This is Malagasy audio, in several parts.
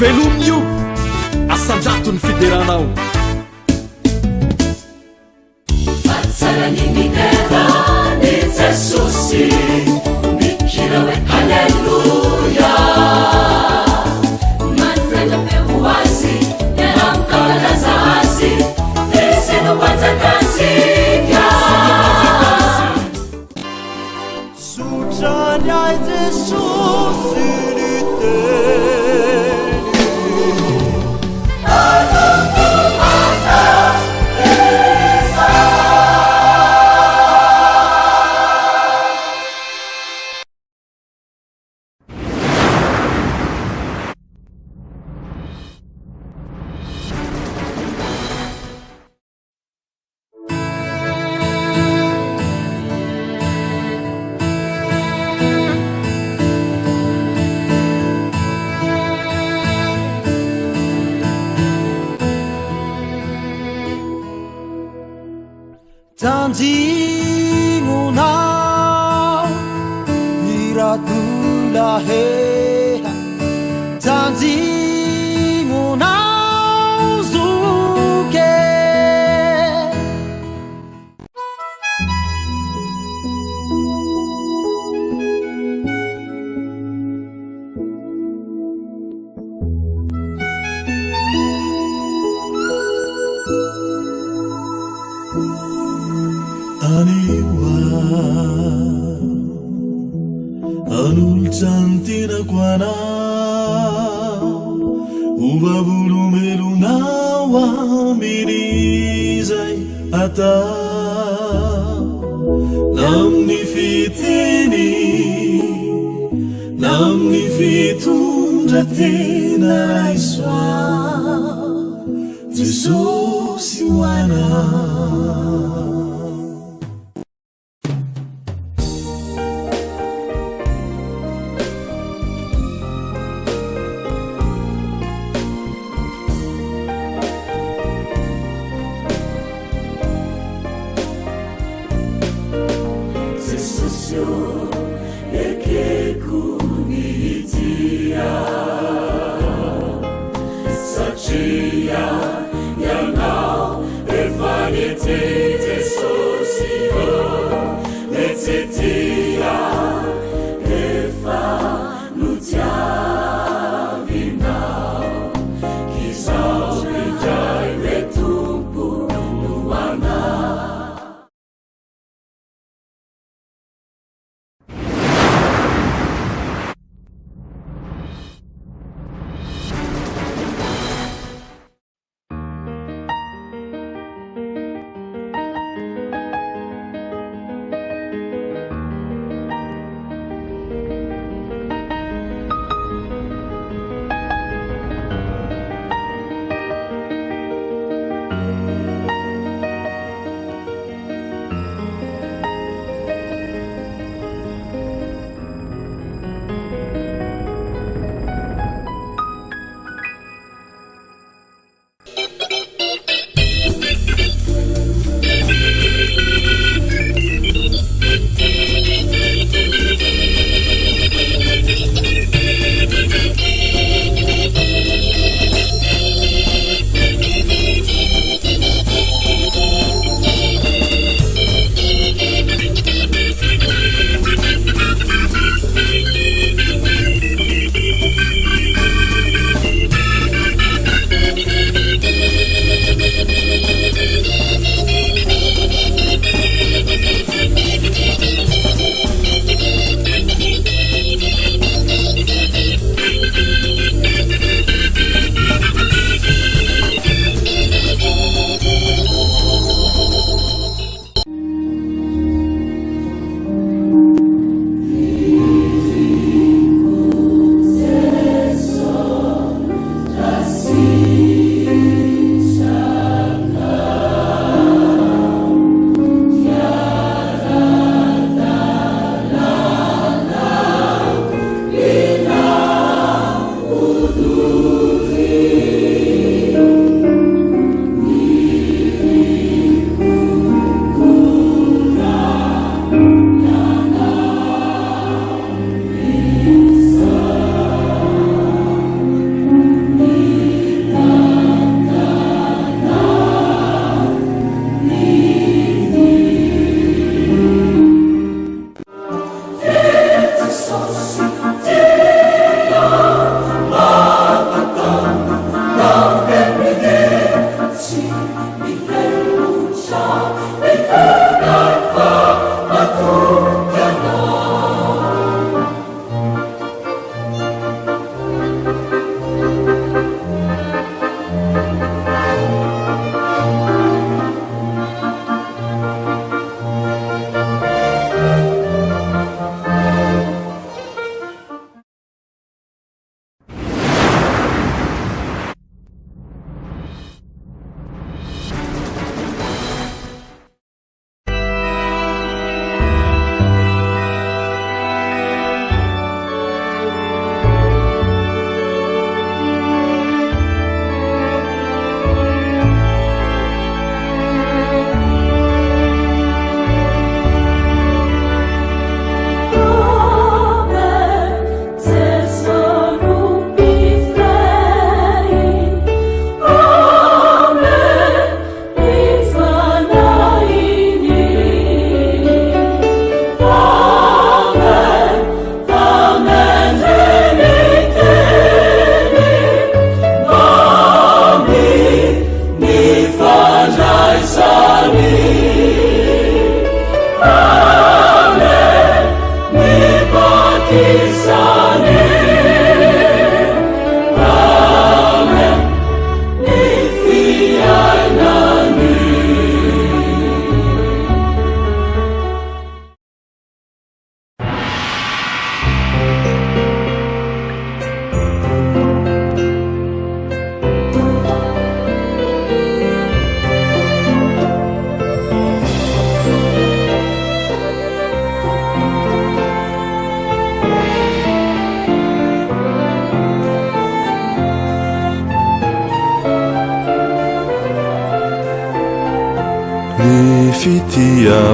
velomio asandrato ny fideranao fatsarany minerany jesosy mikira hoe halleluya manrelapeo azy miaramkalaza azy fizino panjakasika sutrany ai jesosy tanjimunao iradulaheha tanjimunao zuke anultantina kwana uvavulumelunawa mirizai ata namni fitundra tena raiswa Jesusi wana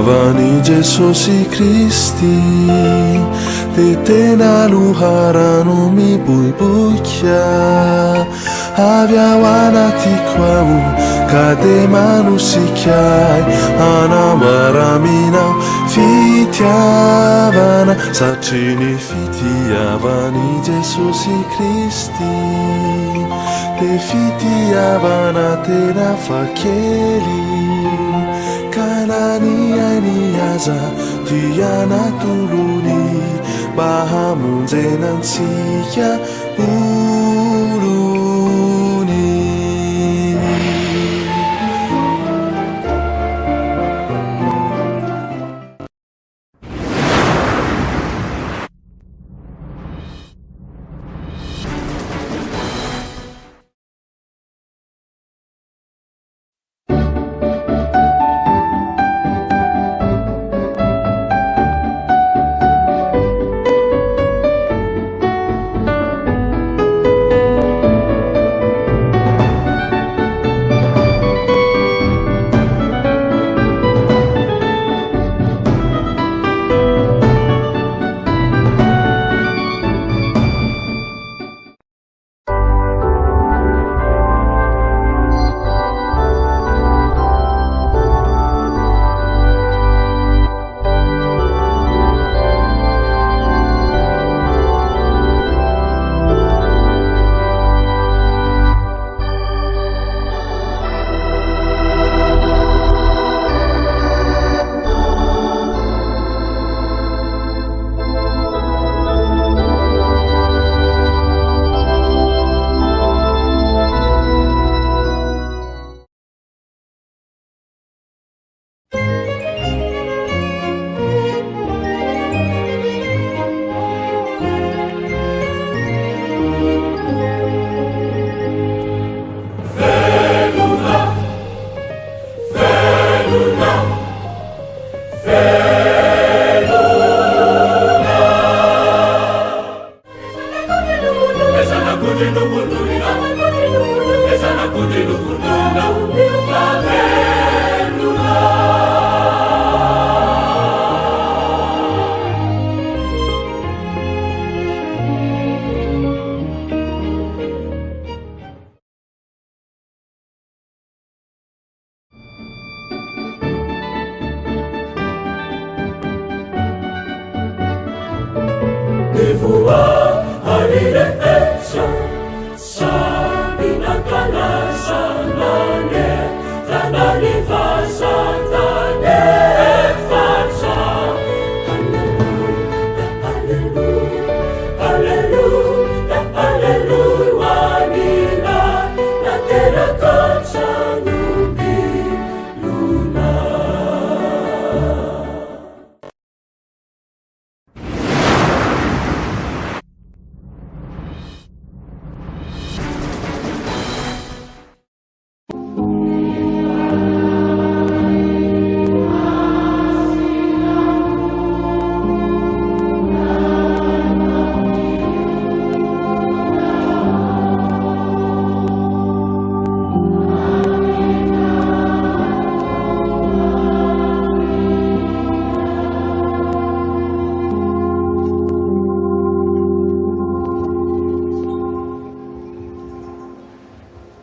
fitiavani Jesosy Kristy de tena loharano miboiboika avy ao anatiko ao ka de manosikay anamaraminao fitiavana satria ny fitiavani Jesosy Kristy de fitiavana tena fakely kananiany aza tianatolony mba hamonjenantsika olony.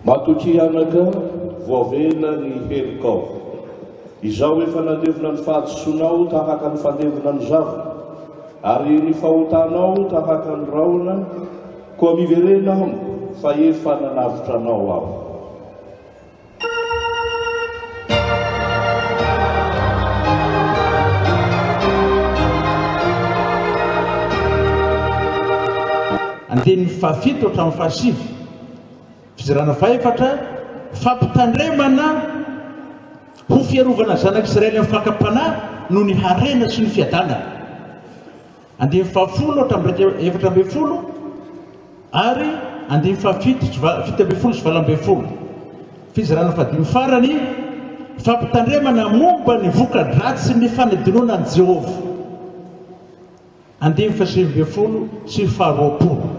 Matokianaka voavela ny helikao izao efa nandevina ny fahadisoanao tahaka ny fandevina ny zavona ary ny fahotanao tahaka ny raona koa miverena amiko fa efa nanavitranao aho. Andeny fafito hatramin'ny fahasivy fizarana faefatra fampitandremana ho fiarovana zanak'Israely amin'ny fakapanahy noho ny harena sy ny fiadana. Andeny fahafolo hatramin'ny efatra ambin'ny folo ary andeny fafito fito ambin'ny folo sy valo ambin'ny folo. Fizarana fadimy farany fampitandremana momba ny voka-dratsy sy ny fanadinoana ny Jehova. Andeny fahasivy ambin'ny folo sy faharoapolo.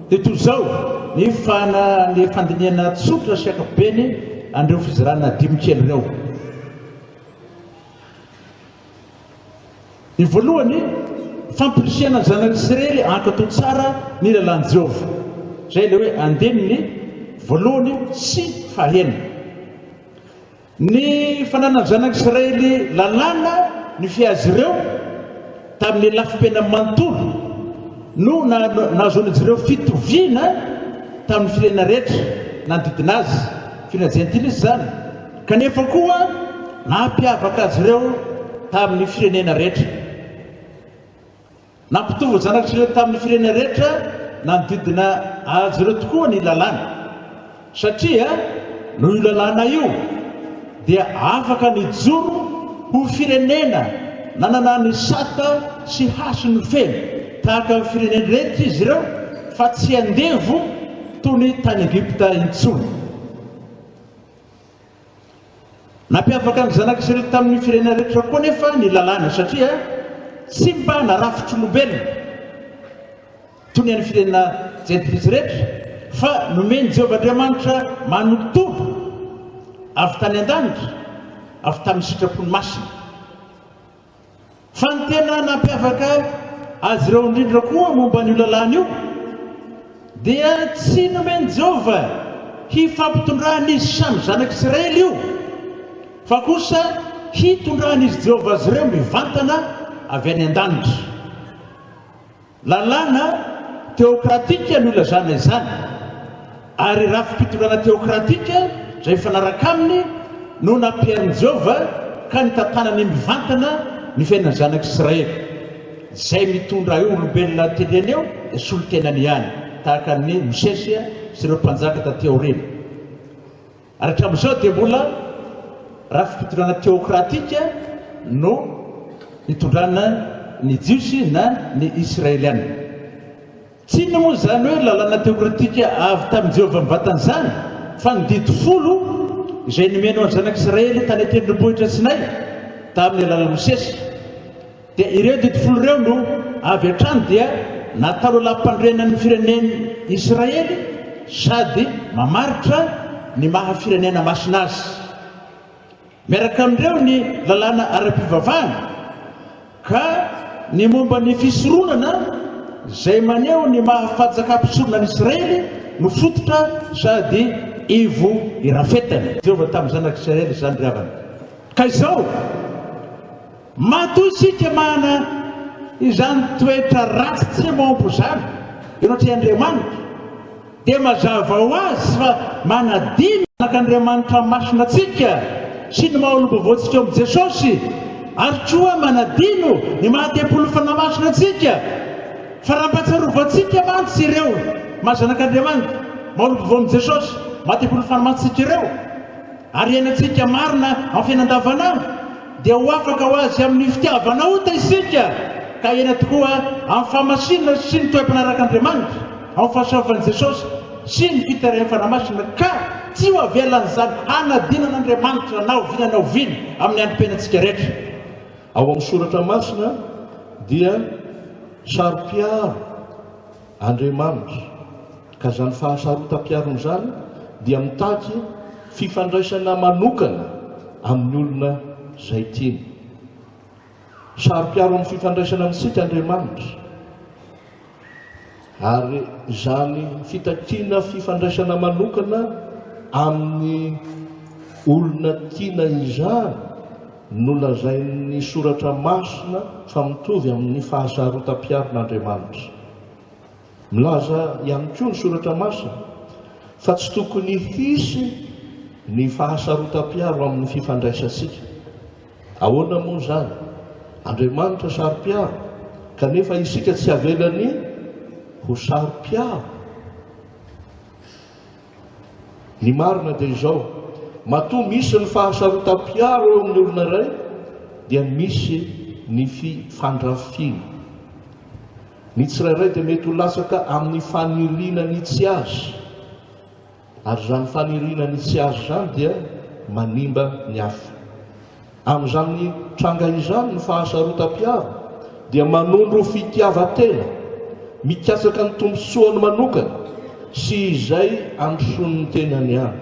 Dia toy izao ny fandiniana tsotra sy akapobeny andreo fizarana dimy kely ireo. ny voalohany fampirisihana ny zanak'Israely ankatao tsara ny lalàn'i Jehova. Zay le hoe andeniny voalohany sy fahaenina. Ny fananany zanak'Israely lalàna ny fiazy ireo tamin'ny lafim-piainany manontolo no nahazoan'izy ireo fitoviana tamin'ny firenena rehetra nanodidina azy, firenena jentily izy zany, kanefa koa nampiavaka azy ireo tamin'ny firenena rehetra. Nampitovy zanak'Israely tamin'ny firenena rehetra nanodidina azy ireo tokoa ny lalàna, satria no io lalàna io dia afaka nijoro ho firenena nanana ny sata sy hasiny feno tahaka firenena rehetra izy ireo, fa tsy andevo toy ny tany Egypta intsony. Nampiavaka ny zanak'Israely tamin'ny firenena rehetra koa nefa ny lalàna, satria tsy mba narafitryolombelona toy ny an'ny firenena jentily izy rehetra, fa nomeny Jehovah Andriamanitra manontolo avy tany an-danitra, avy tamin'ny sitrapony masina. Fa ny tena nampiavaka azy ireo indrindra koa momba n'io lalàna io dia tsy nomeny Jehovah hifampitondrahan'izy samy zanak'Israely io, fa kosa hitondrahan'izy Jehovah azy ireo mivantana avy any an-danitra. Lalàna teokratika no ilazana izany, ary raha fitondrana teokratika izay mifanaraka aminy no nampiharin'i Jehovah ka nitantanany mivantana ny fiainany zanak'Israely. Izay mitondra io olombelona teneny eo dia solotenany ihany, tahaka ny Mosesy sy ireo mpanjaka taty aoriana. Ary hatramin'izao dia mbola raha fitondrana teokratika no nitondrana ny jiosy na ny israeliana. Tsy ino moa zany hoe lalàna teokratika avy tamin'i Jehovah mivantana izany, fa ny didy folo izay nomenao ny zanak'Israely tany an-tendrombohitra Sinay tamin'ny alalan'i Mosesy, dia ireo didy folo ireo no avy hatrany dia natao lampandrenan'ny fireneny Israely sady mamaritra ny mahafirenena masina azy. Miaraka amin'ireo ny lalàna ara-pivavahana, ka ny momba ny fisoronana izay maneho ny mahafajakam-pisorona ny Israely no fototra sady ivo irafetany. Jehovah tamin'ny zanak'Israely izany ravana. Ka izao matoa isika mana izany toetra ratsy tsy maompo izany, ianao tsy Andriamanitra, dia mazava ho azy fa manadino anak'Andriamanitra masinatsika sy ny maha-olombavao-tsika amin'i Jesosy, ary koa manadino ny maha-tempolo fanamasina atsika. Fa raha mpahatsiarovantsika mantsy ireo mahazanak'Andriamanitra, maha-olombavao amin'i Jesosy, maha-tempolo fanamasitsika ireo, ary iainantsika marina amin'ny fiainan-davanandro, dia ho afaka ho azy amin'ny fitiavana ota isika, ka iaina tokoa amin'ny fahamasinana sy ny toeam-panarak'Andriamanitra, amin'ny fahasoavan'i Jesosy sy ny fitarihan'ny fanamasina, ka tsy ho avelan'izany hanadinan'Andriamanitra na oviana na oviana amin'ny androm-piainantsika rehetra. Ao amin'ny soratra masina dia saro-piaro Andriamanitra, ka zany fahasarotam-piarony zany dia mitaky fifandraisana manokana amin'ny olona izay tiany. Saro-piaro amin'ny fifandraisana amintsika Andriamanitra, ary zany fitakiana fifandraisana manokana amin'ny olona tiana izany no lazain'ny soratra masina fa mitovy amin'ny fahasarotam-piaron'Andriamanitra. Milaza ihany koa ny soratra masina fa tsy tokony hisy ny fahasarotam-piaro amin'ny fifandraisantsika. Ahoana moa zany? Andriamanitra saro-piaro, kanefa isika tsy avelany ho saro-piaro. Ny marina dia izao, matoa misy ny fahasarotam-piaro eo amin'ny olona iray, dia misy ny fifandrafiana. Ny tsirairay dia mety ho lasaka amin'ny faniriana ny tsy azy, ary zany faniriana ny tsy azy zany dia manimba ny hafa. Amin'izany tranga izany ny fahasarotam-piaro dia manondro fitiavan-tena mikasaka ny tombontsoany manokana sy izay androson'ny tenany ihany.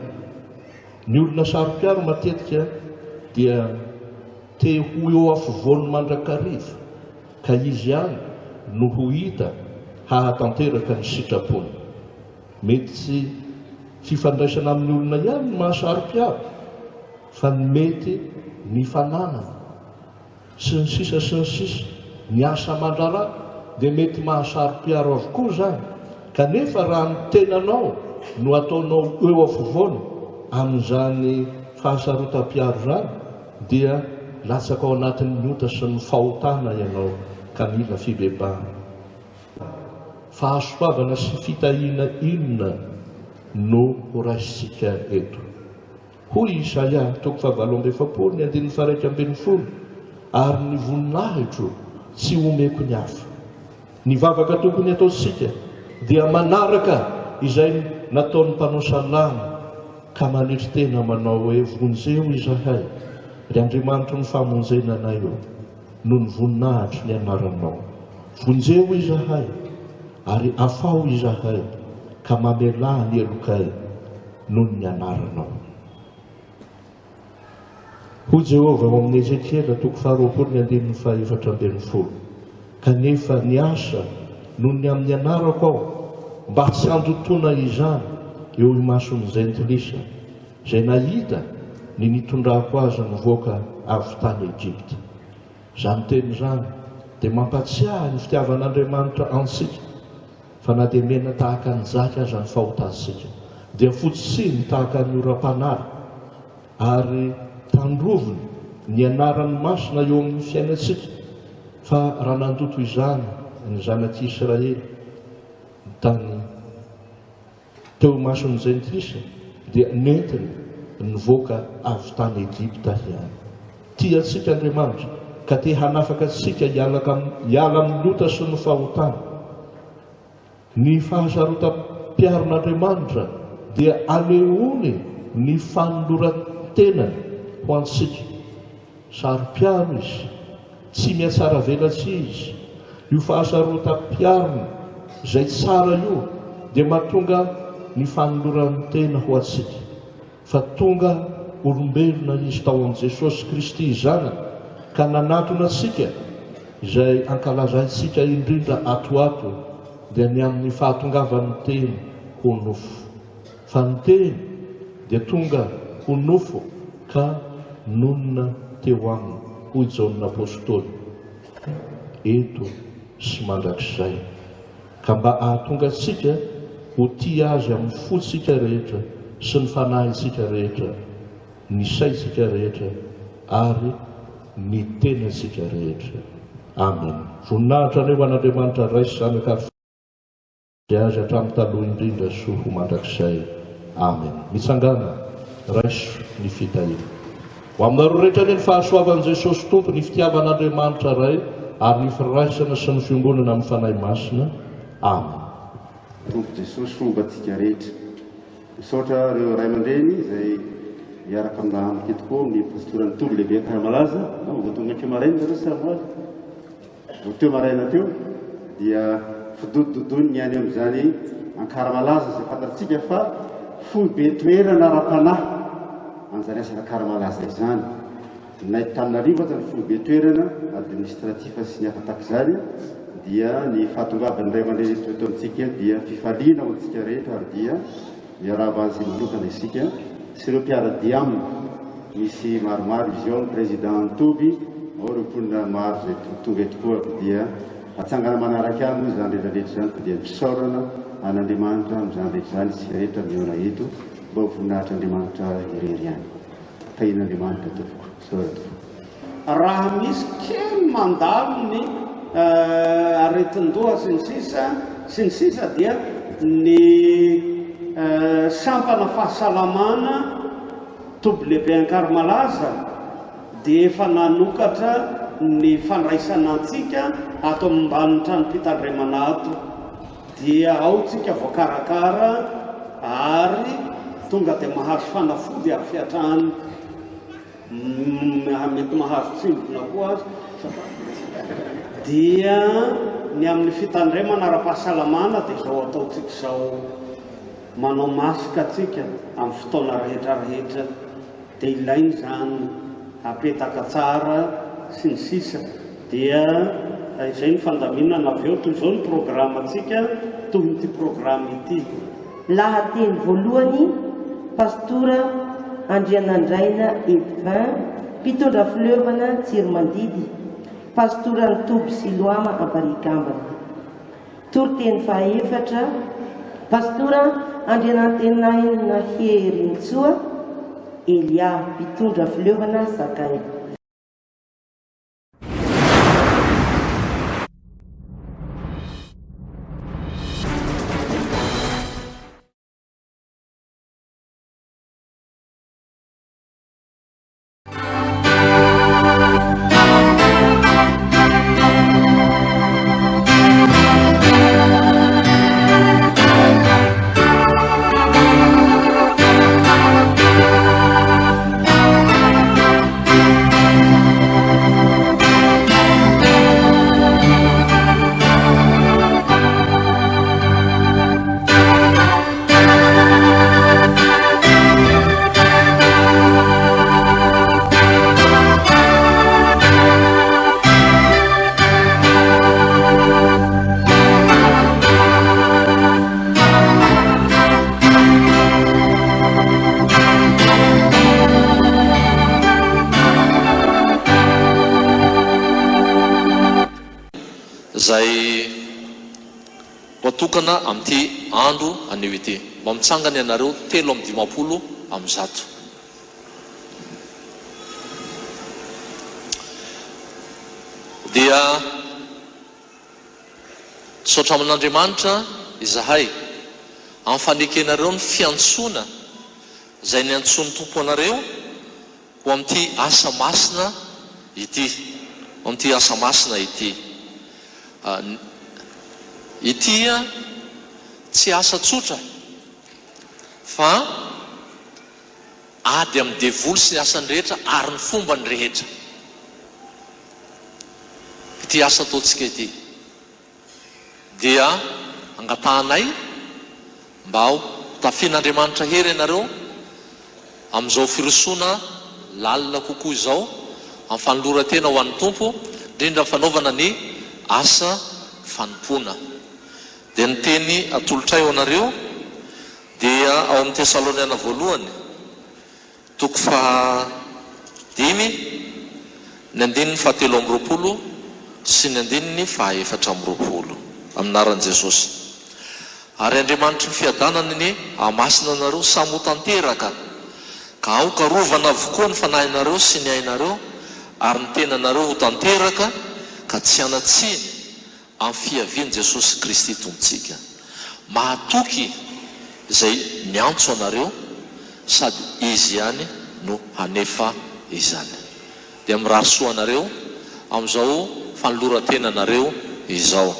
Ny olona saro-piaro matetika dia te ho eo afovoany mandrakariva, ka izy ihany no ho hita hahatanteraka ny sitrapony. Mety tsy fifandraisana amin'ny olona ihany no mahasarym-piaro, fa mety ny fananana sy ny sisa sy ny sisa, ny asa aman-draharaha dia mety mahasarym-piaro avokoa zany. Kanefa raha ny tenanao no ataonao eo afovoany amin'izany fahasarotam-piaro zany, dia latsaka ao anatin'ny ota sy ny fahotana ianao ka mila fibebahana. Fahasoavana sy fitahiana inona no raisitsika eto. Hoy Isaia 7:7-10, ary ny voninahitro tsy omeko ny hafa. Ny vavaka tokony ataontsika dia manaraka izay nataon'ny mpanao salama ka manetry tena manao hoe vonjeo izahay, ry Andriamanitra ny famonjenanay eo no ny voninahitro ny anaranao. Vonjeo izahay ary afao izahay ka mamelà ny elokay noho ny anaranao. Ho Jehova ao amin'ny Ezekiela 2:4-4, kanefa ny asa noho ny amin'ny anarako ao mba tsy andotona izany eo imason'ny Jentilisa izay nahita ny nitondrako azy nivoaka avy tany Egypta. Zany teny zany dia mampatsiahy ny fitiavan'Andriamanitra antsika, fa na dia mena tahaka ny zaka aza ny fahotansika, dia fotsiny tahaka ny oram-panary, ary tandrovony ny anaran'ny masina eo amin'ny fiainantsika. Fa raha nandoto izany ny zanak'Israely tany teo mason'ny Jentilisa dia nentiny nivoaka avy tany Egypta ihany. Tia antsika Andriamanitra ka te hanafaka antsika hiala amin'ny lota sy ny fahotana. Ny fahasarotam-piaron'Andriamanitra dia aleony ny fanoloran-tenany ho antsika. Saro-piaro izy, tsy mihatsara velatsy izy. Io fahasarotam-piarona izay tsara io dia mahatonga ny fanoloran'ny tena ho antsika, fa tonga olombelona izy tao amin'i Jesosy Kristy zanany, ka nanatona antsika izay ankalazaintsika indrindra atoato dia ny amin'ny fahatongavan'ny teny ho nofo. Fa ny teny dia tonga ho nofo ka nonona teo aminy, hoy Jaona apôstôly, eto sy mandrakizay, ka mba ahatonga antsika ho tia azy amin'ny fotsika rehetra sy ny fanahintsika rehetra, ny saitsika rehetra ary ny tenantsika rehetra. Amen. Voninahitra ny ho an'Andriamanitra ray sy zanaka dia azy hatramin'ny taloha indrindra sy ho mandrakizay. Amen. Mitsangana raiso ny fitahiana. Ho aminareo rehetra ny fahasoavan'i Jesosy Tompo, ny fitiavan'Andriamanitra ray ary ny firaisana sy ny fiangonana amin'ny fanahy masina. Amen. Tompo Jesosy fombantsika rehetra. Misaotra ireo ray aman-dreny izay miaraka amiko tokoa ny pastoran'ny tolo lehibe Ankaramalaza. Tonga teo maraina zareo samazy. Teo maraina teo dia fidododony ny any amin'izany Ankaramalaza izay fantatsika fa foibe toerana ara-panahy an'izany asa Ankaramalaza izany. Na Antananarivo zany foibe toerana administratif sy ny hafa tahak'izany dia ny fahatongavan'ny ray aman-dreny eto amintsika dia fifaliana ho antsika rehetra, ary dia miarahaba azy manokana isika sy ireo mpiara-dia aminy. Misy maromaro izy ao ny président Ntoby, ao ireo mponina maro izay tonga eto koa, dia atsangana manaraka aminy izany rehetrarehetra izany, dia misaorana an'Andriamanitra amin'izany rehetra izany isika rehetra miona eto, mba ho voninahitra Andriamanitra irery ihany. Tahian'Andriamanitra tompoko. Raha misy kely mandalo ny aretin-doha sy ny sisa dia ny sampana fahasalamana Toby lehibe Ankaramalaza dia efa nanokatra ny fandraisana antsika ato ambany trano-pitandremana ato, dia ao tsika voakarakara ary tonga dia mahazo fanafody ary fiatrahany, mety mahazo tsimbona koa azy, dia ny amin'ny fitandremana ara-pahasalamana dia izao ataotsika izao, manao masika atsika amin'ny fotoana rehetrarehetra, dia ilainy zany apetaka tsara sy ny sisa, dia izay ny fandaminana avy eo toy izao ny programa antsika toy ity programa ity. Lahateny voalohany pastora Andrianandraina Edvin mpitondra fileovana Tsiromandidy, pastora Nitoby Siloama Amparikambana. Toriteny fahaefatra pastora Andrianantenaina Herintsoa Elia mpitondra fileovana Sakay. Zay watokana amin'ity andro anio ity mba mitsangana ianareo 3:50 amin'ny 100. Dia sotra amin'Andriamanitra izahay amin'ny fanekenareo ny fiantsoana izay niantsony tompo anareo ho amin'ity asa masina ity, amin'ity asa masina ity. Ity tsy asa tsotra fa ady amin'ny devoly sy ny asany rehetra ary ny fomba ny rehetra. Ity asa ataontsika ity dia angatahanay mba ho tafian'Andriamanitra hery ianareo amin'izao firosoana lalina kokoa izao amin'ny fanoloran-tena ho an'ny tompo, indrindra fanaovana ny asa fanompoana. Dia ny teny atolotray ho anareo dia ao amin'ny Tesaloniana voalohany 5:5, ny 7:20 sy ny 7:20 aminaran'i Jesosy. Ary Andriamanitra ny fiadanany ny hamasina anareo samy ho tanteraka ka aokarovana avokoa ny fanahinareo sy ny ainareo ary ny tenanareo ho tanteraka ka tsy anatsiny amin'ny fiavian'i Jesosy Kristy tompontsika. Mahatoky izay miantso anareo sady izy ihany no hanefa izany. Dia mirary soa anareo amin'izao fanoloran-tenanareo izao.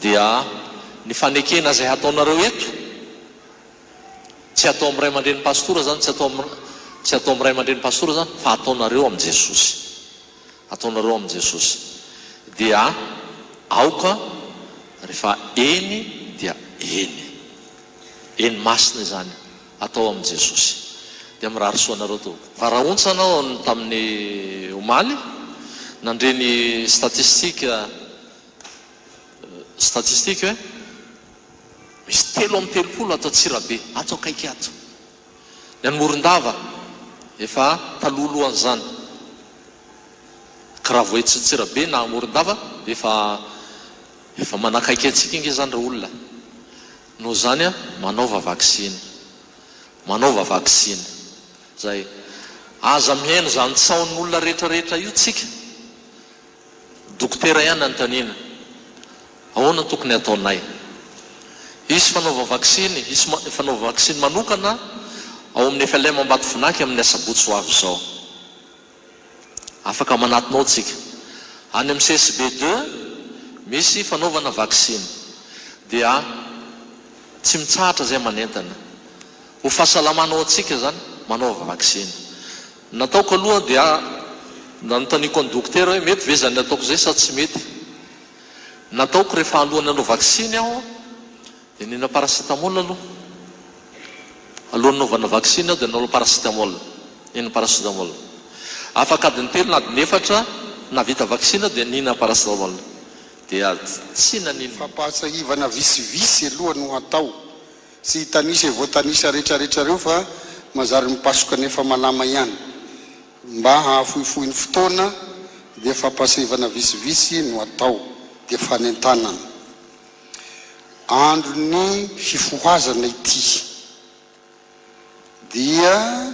Dia ny fanekena izay ataonareo eto tsy atao amin'ny ray aman-dren'ny pastora zany, tsy atao amin'ny ray aman-dren'ny pastora zany, fa ataonareo amin'ny Jesosy. Ataonareo amin'ny Jesosy. Dia aoka rehefa eny dia eny masina zany atao amin'ny Jesosy. Dia mirary soa anareo to. Varaontsana tamin'ny omaly nandreny statistika hoe misy 3:30 ato Tsirabe, ato akaiky ato. Ny any Morondava efa talolohan'izany. Ka raha voetsy Tsirabe na Morondava efa manakaiky atsika inge zany reo olona. Noho zany manaova vaksiny. Zay aza mihaino zany tsaon'olona rehetrarehetra io tsika. Dokotera ihany antanina. Ahoana tokony ataonay? Isy fanaova vaksiny manokana ao amin'ny FLM Ambatovinaky amin'ny Asabotsy zao. Afaka manatinao tsika. Any amin'ny CSB2 misy fanaovana vaksiny. Dia tsy mitsahatra zay manentana. Ho fahasalamanao atsika zany manaova vaksiny. Nataoko aloha dia nanotaniko ny dokotera hoe mety ve zany nataoko zay sa tsy mety. Nataoko rehefa alohan'ny nanao vaksiny aho dia nina paracetamol aloha. Alohan'ny naovana vaksiny aho dia nanao paracetamol. Nina Afaka adiny 3 na adiny 4 na vita vaksiny aho dia nina paracetamol. dia tsy nanino fampahasahivana visivisy aloha no atao sy hitanisa e voatanisa rehetrarehetra reo fa mazary mipasoka nefa malama ihany mba hahafohifohy ny fotoana dia fampahasahivana visivisy no atao dia fanentanana andro ny fifohazana ity dia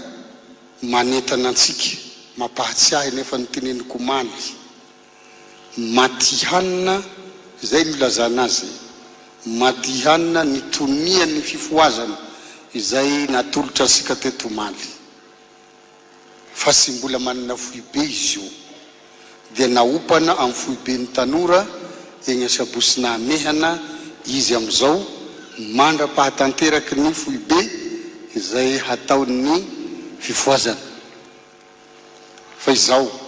manentana antsika mampahatsiahy nefa nyteneniko maly matihanina zay milazana azy matihanina ny tonia ny fifohazana izay natolotra asika teto maly fa sy mbola manana foibe izy io dia naopana amin'ny foibe ny tanora eny asabosina amehana izy amizao mandra-pahatanteraky ny foibe izay hataon'ny fifohazana fa izao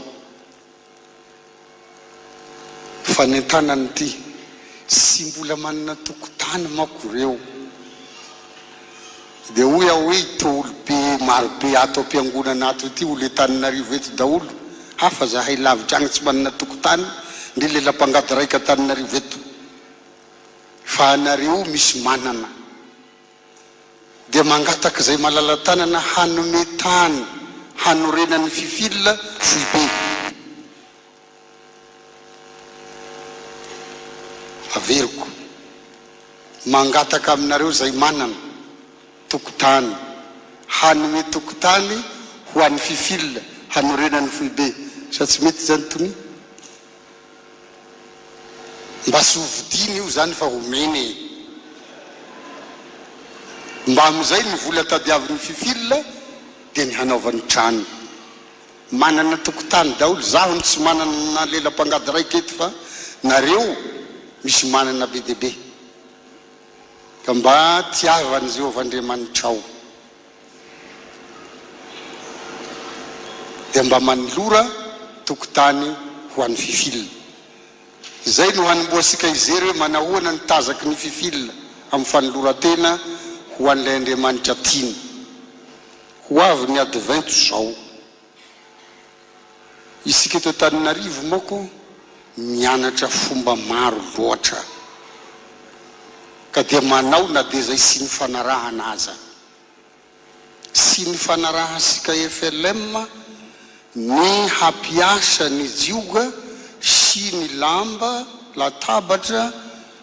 fanentanany ty sy mbola manana tokotany mako reo dia hoy aho hoe ito olobe marobe ato am-piangonana ato ity olo Antananarivo eto daholo hafa zahay lavitra agny tsy manana tokotany ndre lelam-pangady raika Antananarivo eto fa anareo misy manana dia mangataka zay malala tanana hanome tany hanorenany fifilina foibe averiko mangataka aminareo zay manana tokotany hanome tokotany ho an'ny fifilina hanorenany foibe sa tsy mety zany tony mba sy hovidiny io zany fa homeny mba amizay ny vola tadiavin'ny fifilina dia ny hanaovan'ny trano manana tokotany daholo zaho ny tsy manana lelam-pangady raika eto fa nareo misy manana be debe ka mba tiavany Jehovah-Andriamanitra ao dia mba manolora tokotany ho an'ny fifilina zay no hanomboasika izery hoe manahoana ny tazaky ny fifilina amin'ny fanolora-tena ho an'ilay Andriamanitra tiany ho avy ny advento zao isika eto Antananarivo moko mianatra fomba maro loatra ka dia manao na dia zay sy ny fanarahana aza sy ny fanarahasika FLM ny hampiasa ny jioga sy ny lamba latabatra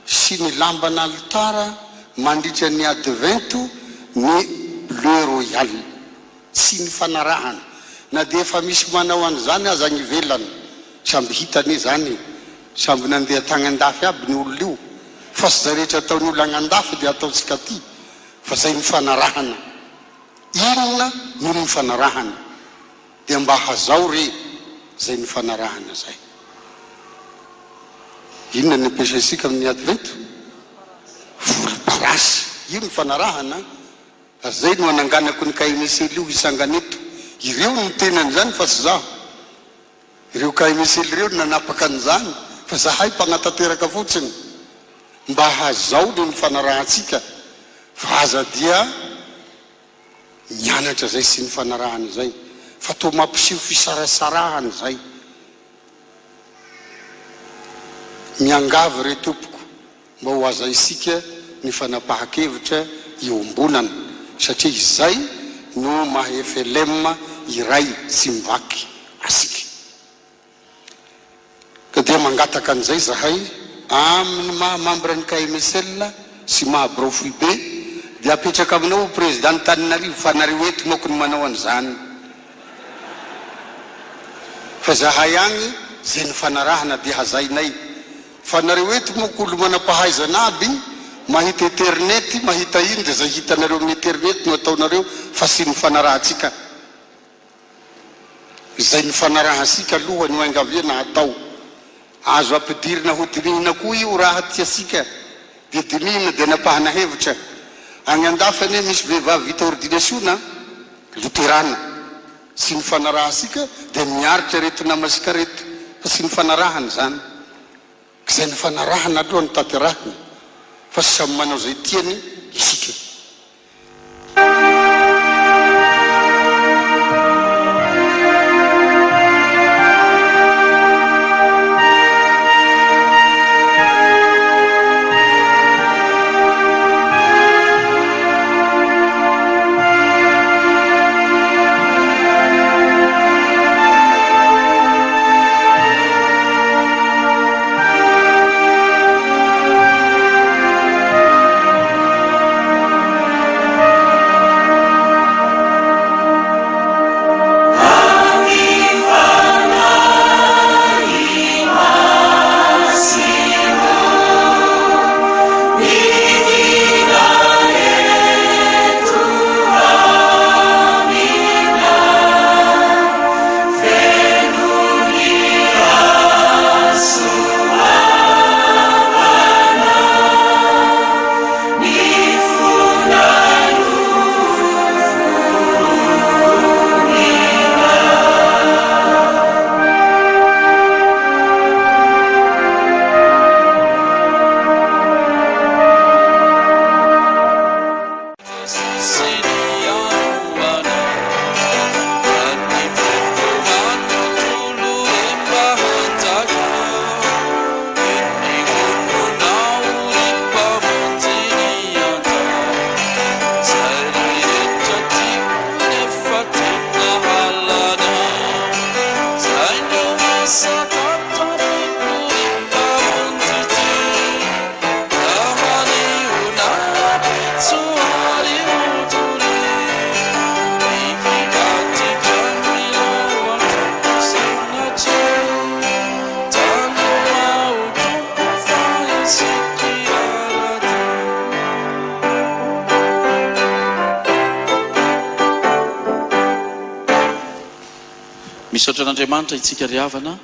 sy ny lamba n'alitara mandritra ny advento ny bleu royal sy ny fanarahana na dia efa misy manao an'izany aza agny ivelany samby hitany zany samby nandeha tagny andafy aby ny olo io fa sy zay rehetra ataony olo agnandafy dia ataotsika ty fa zay ny fanarahana inona noho ny fanarahana dia mba hazao re zay ny fanarahana zay inona ny ampiasaisika amin'ny advento volomparasy io ny fanarahana zay no ananganako ny KMSL io isanganeto ireo ny tenany zany fa sy zaho ireo KMSL ireo nanapaka an'izany fa zahay mpagnatanteraka fotsiny mba hazao no ny fanarahantsika fa aza dia mianatra zay sy ny fanarahana zay fa to mampiseho fisarasarahana zay miangavy re tompoko mba ho aza isika ny fanapahan-kevitra iombonana satria izay no maha FLM iray tsy mivaky asika ka dia mangataka an'izay zahay amin'ny mahamambrany KMSL sy mahabrofy be dia apetraka aminao président Antananarivo fa nareo eto moko ny manao an'izany fa zahay agny zay ny fanarahana dia hazainay fa nareo eto moko olo manampahaizana aby mahita internet mahita ino dia zay hitanareo amin'ny internet no ataonareo fa sy ny fanarahantsika zay ny fanarahansika aloha no aingaviana atao azo ampidirina ho dinihina koa io raha tiasika dia dinihina dia napahana hevitra agny andafany misy vehivavy vita ordinationa luterana sy ny fanarahasika dia miaritra reto namasika reto fa sy ny fanarahana zany zay ny fanarahana aloha ny tanterahina fa sy samy manao zay tiany isika misaotra an'Andriamanitra itsika ry havana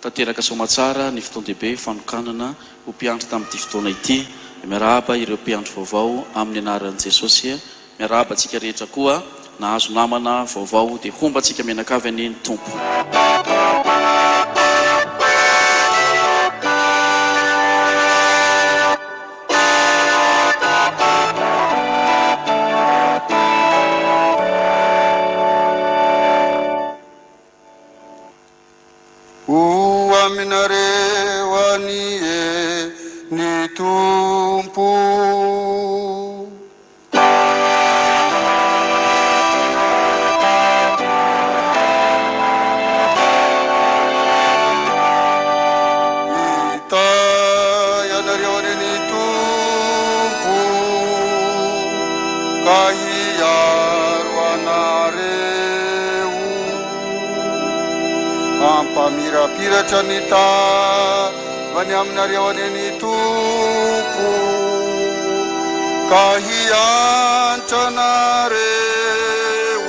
tanteraka somatsara ny fotoan-dehibe fanokanana ho mpiandry tamin'ity fotoana ity. Miarahaba ireo mpiandry vaovao amin'ny anaran'i Jesosy. Miarahaba antsika rehetra koa nahazo namana vaovao dia homba antsika mianakavy any ny tompo. Aminareo anie ny tompo itay anareo anie ny tompo ka hiaro anareo ampamirapiratra ny tavany aminareo anie ny tompo ka hiantra anareo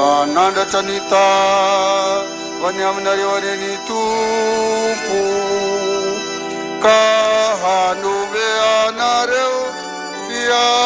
anandratra ny tavany aminareo anie ny tompo ka hanove anareo fiadanana.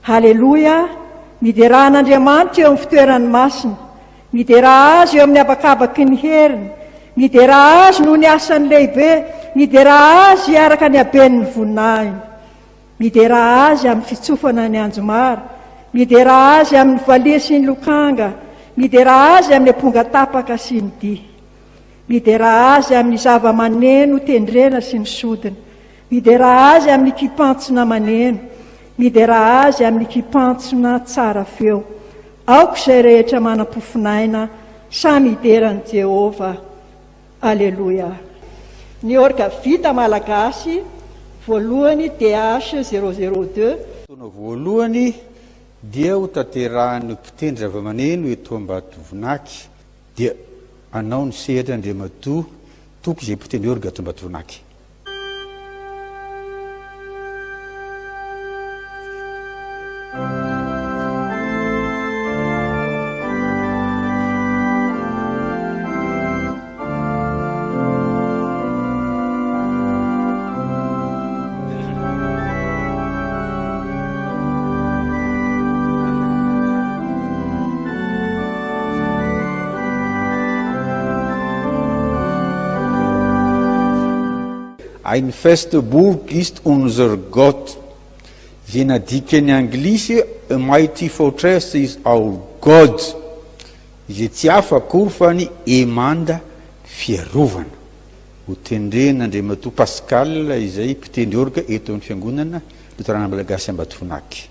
Halleloja, miderahan'Andriamanitra eo amin'ny fitoerany masina. midera azy eo amin'ny abakabaky ny heriny, midera azy noho ny asany lehibe, midera azy araka ny aben'ny voninahiny, midera azy amin'ny fitsofana ny anjomara, midera azy amin'ny valia sy ny lokanga, midera azy amin'ny aponga tapaka sy ny dia, midera azy amin'ny zava-maneno tendrena sy ny sodina, midera azy amin'ny kipantsona maneno, midera azy amin'ny kipantsona tsara feo. Aoko izay rehetra manam-pofinaina samy hideran'i Jehova. Aleluia. Ny orga vita malagasy voalohany DH002. Voalohany dia ho tanterahan'ny mpitendry zava-maneno eto Ambatovinaky, dia anao ny sehatra Andriamatoa toko izay mpitendry orga eto Ambatovinaky. Ein feste Burg ist unser Gott. Je nadikany anglisy, a mighty fortress is our God. Izay tsy hafa akory fa ny emanda fiarovana. Ho tendren'Andriamatoa Pascal izay mpitendry orga eto amin'ny fiangonana Luterana Malagasy Ambatovinaky.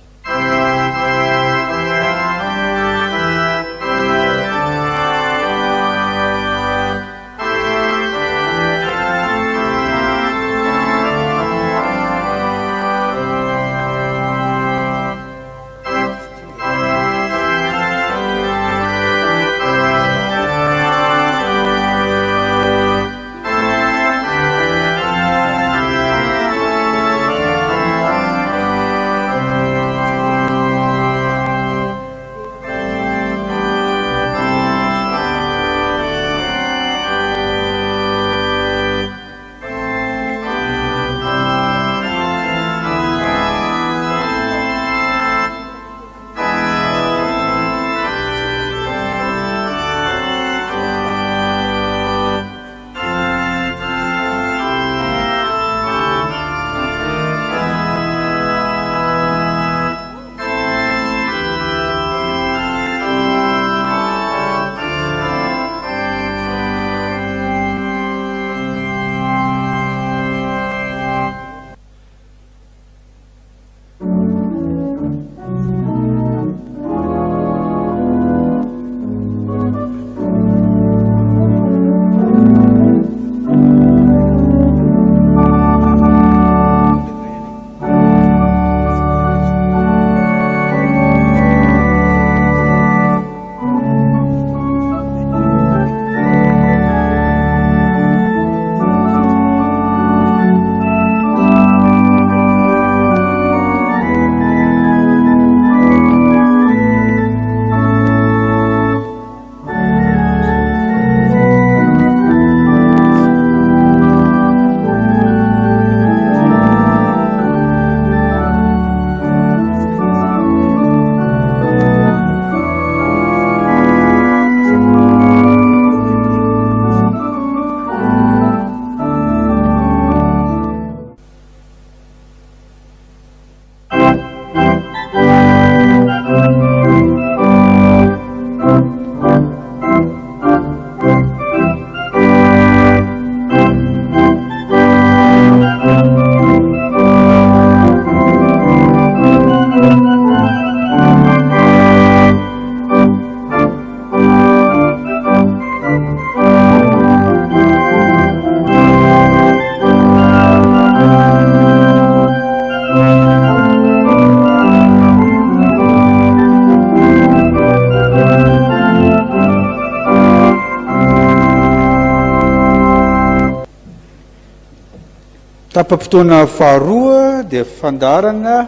Tapam-potoana faharoa dia fandarana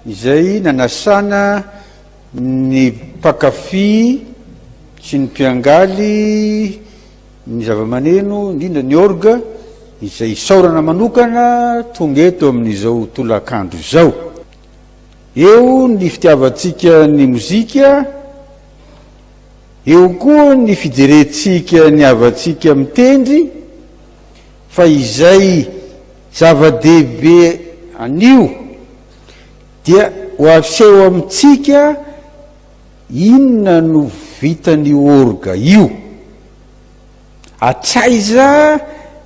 izay nanasana ny mpakafy sy ny mpiangaly ny zava-maneno indrindra ny orga izay saorana manokana tonga eto amin'izao tolakandro izao. Eo ny fitiavantsika ny mozika eo koa ny fijerentsika ny avantsika mitendry fa izay zava-dehibe anio dia ho aseho amintsika inona no vitany orga io, atraiza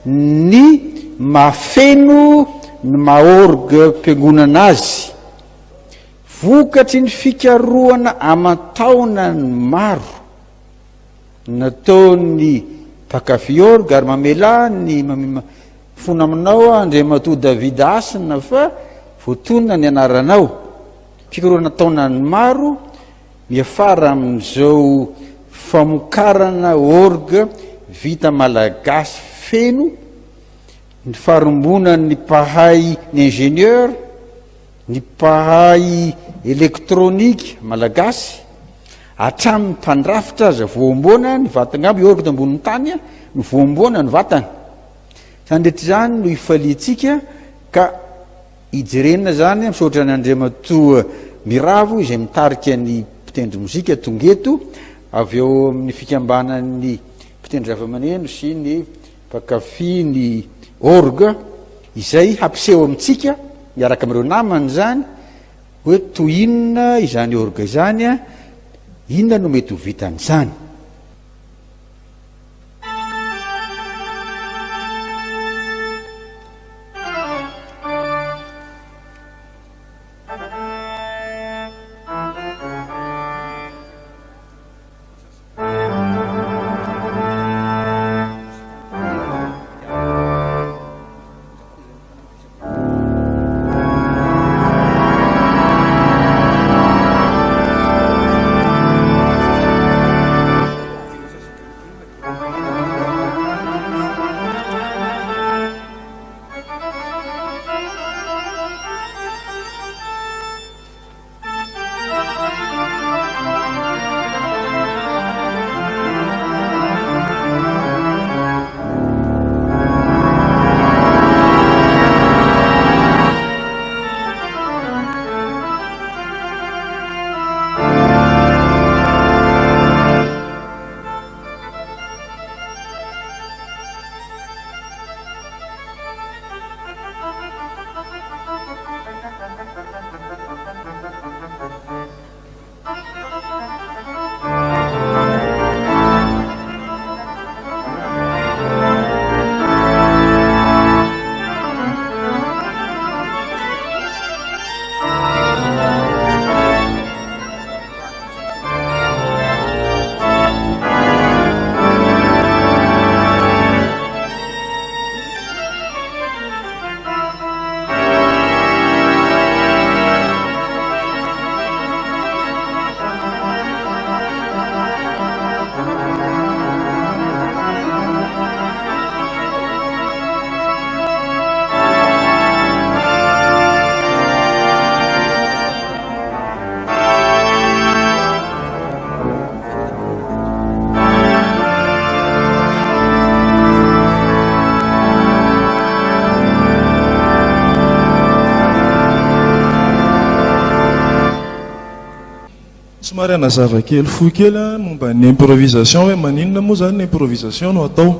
ny mafeno ny maorga mpiangonana azy, vokatry ny fikaroana amantaona ny maro nataony mpakafy orga ary mamela ny fona aminao Andriamatoa David Asina fa voatonina ny anaranao, fikaroana taona ny maro miafara amin'izao famokarana orga vita malagasy feno, ny farombona ny mpahay ny ingénieur, ny mpahay elektronika malagasy, hatramin'ny mpandrafitra aza voamboana ny vatana aby orga tambonin'ny tany no voamboana ny vatana. Sandretra zany no ifaliantsika ka ijerenina zany misaotra ny Andriamatoa Miravo izay mitarika ny mpitendry mozika tongeto, avy eo amin'ny fikambanan'ny mpitendry zava-maneno sy ny mpakafy ny orga izay hampiseho amintsika miaraka amin'ireo namany zany hoe toy inona izany orga izany a, inona no mety ho vitan'izany. Somary anazava kely fohy kely momba ny improvisation hoe maninona moa zany ny improvisation no atao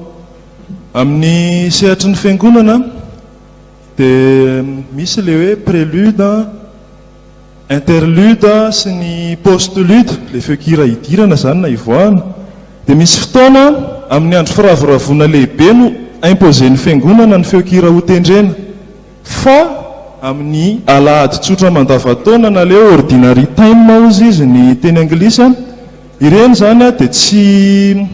amin'ny sehatry ny fiangonana dia misy le hoe prélude, interlude sy ny postlude, le feokira idirana zany na ivoahana, dia misy fotoana amin'ny andro firavoravona lehibe no imposen'ny fiangonana ny feokira ho tendrena, fa amin'ny alahady tsotra mandavataona na le ordinary time ozy izy ny teny anglisy, ireny zany dia tsy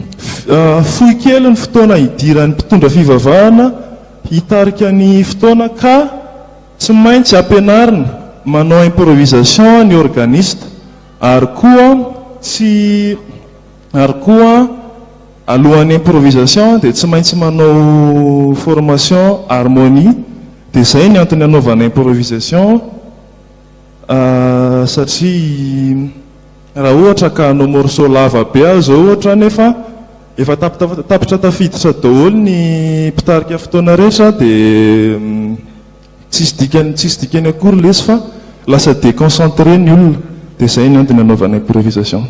fohy kely ny fotoana idiran'ny mpitondra fivavahana hitarika ny fotoana ka tsy maintsy ampianarina manao improvisation ny organiste, ary koa alohan'ny improvisation dia tsy maintsy manao formation harmonie, dia zay ny antony anaovana improvisation satria raha ohatra ka hanao morceau lava be aho zao ohatra nefa efa tapitra tafiditra daholo ny mpitarika fotoana rehetra dia tsisy dikany akory lesy fa lasa déconcentré ny olona, dia zay ny antony anaovana improvisation.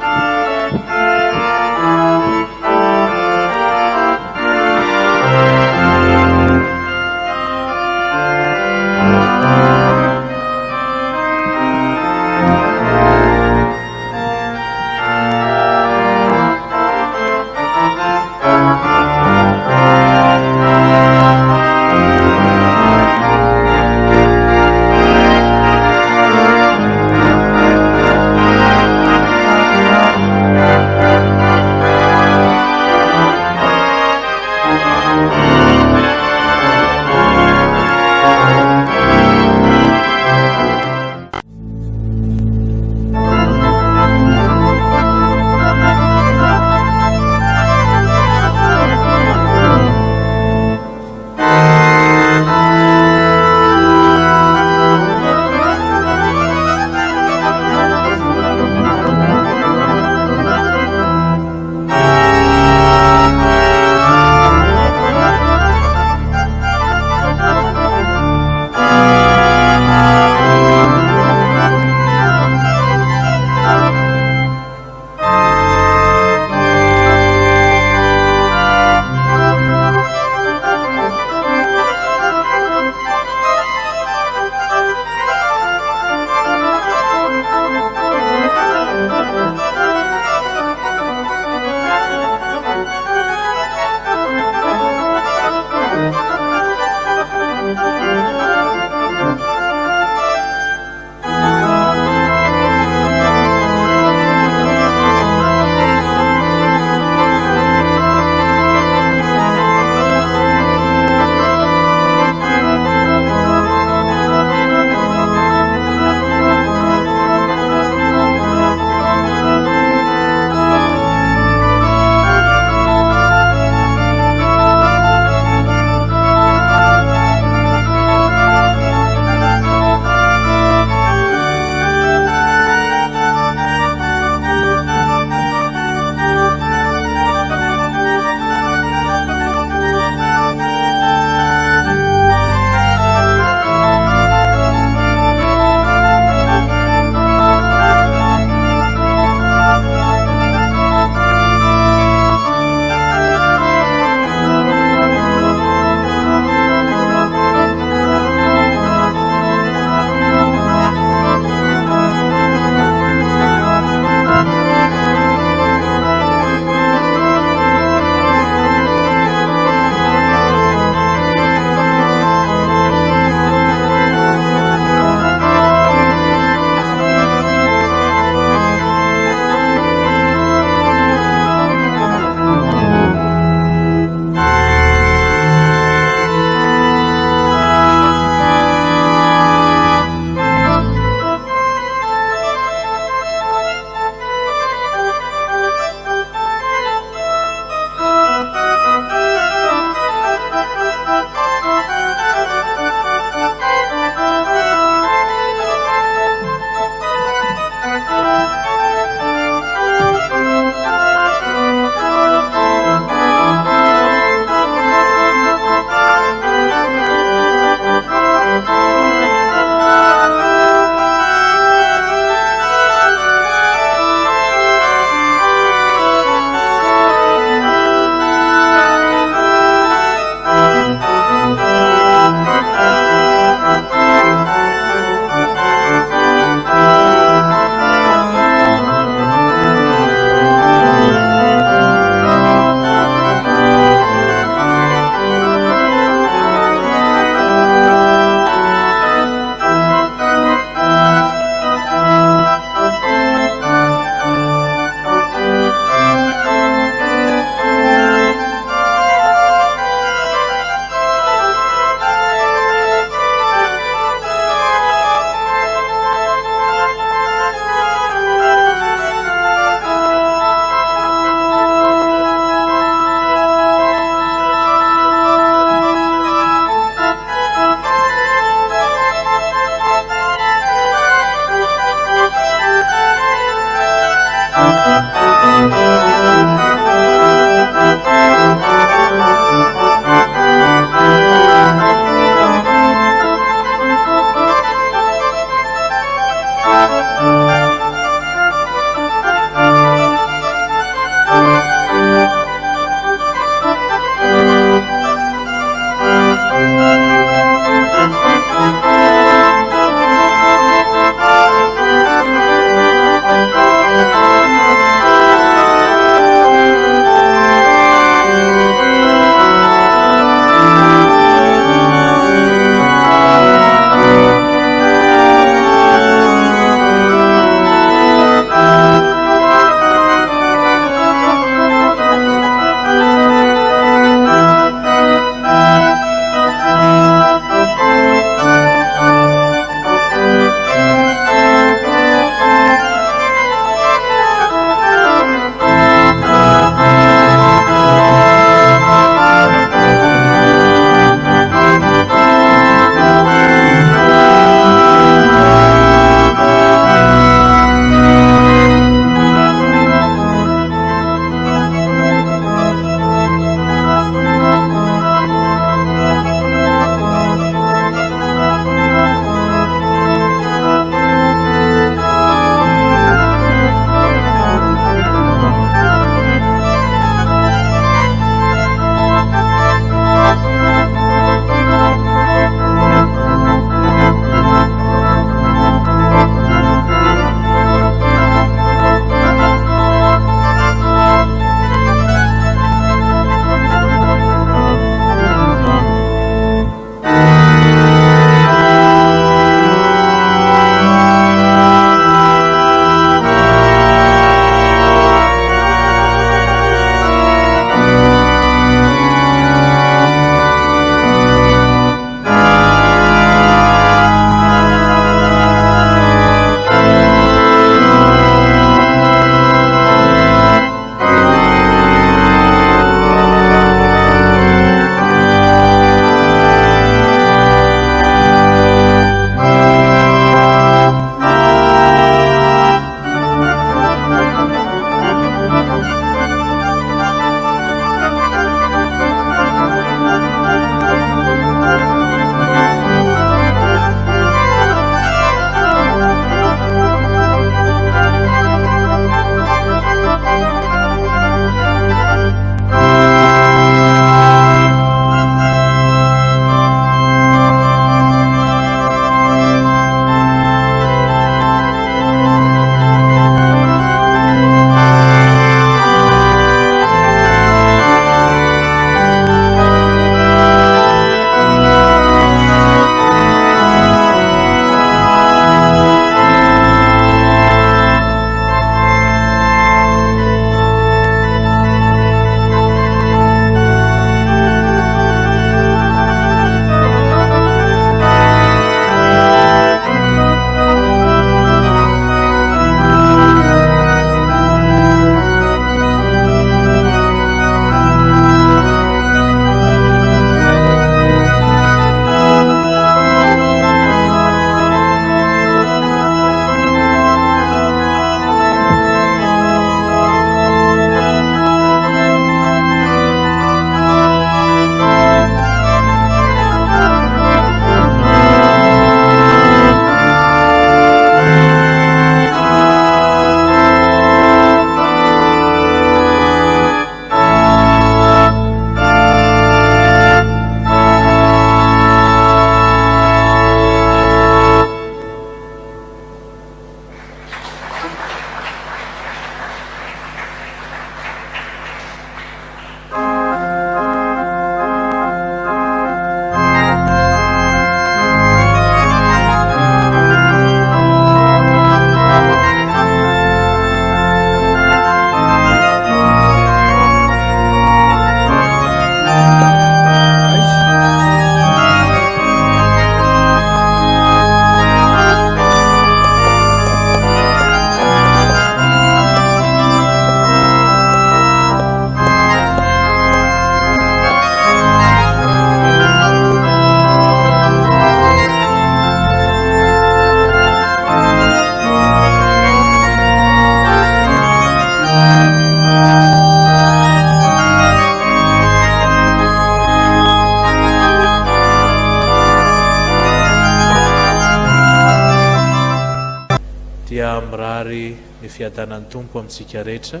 dia mirary ny fiadanan'ny tompo amintsika rehetra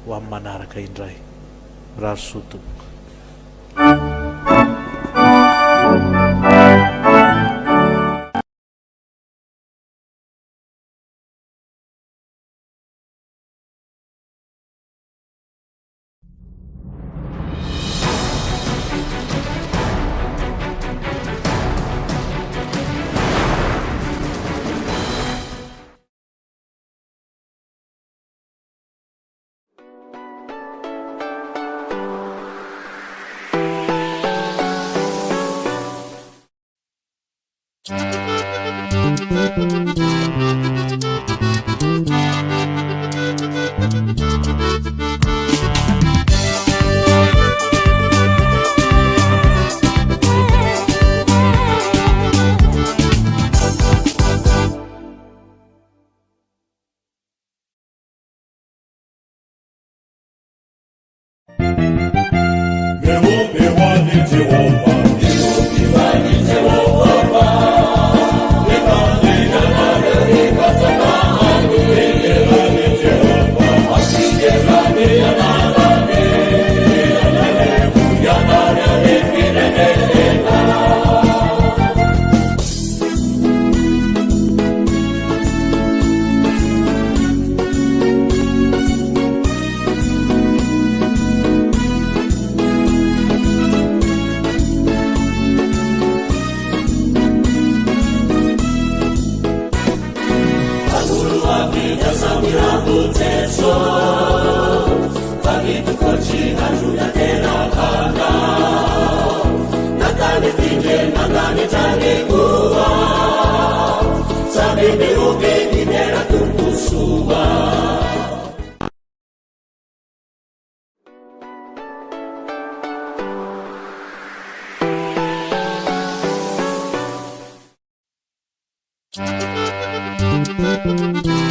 ho amin'ny manaraka indray. Mirary soa tompo. Thank you.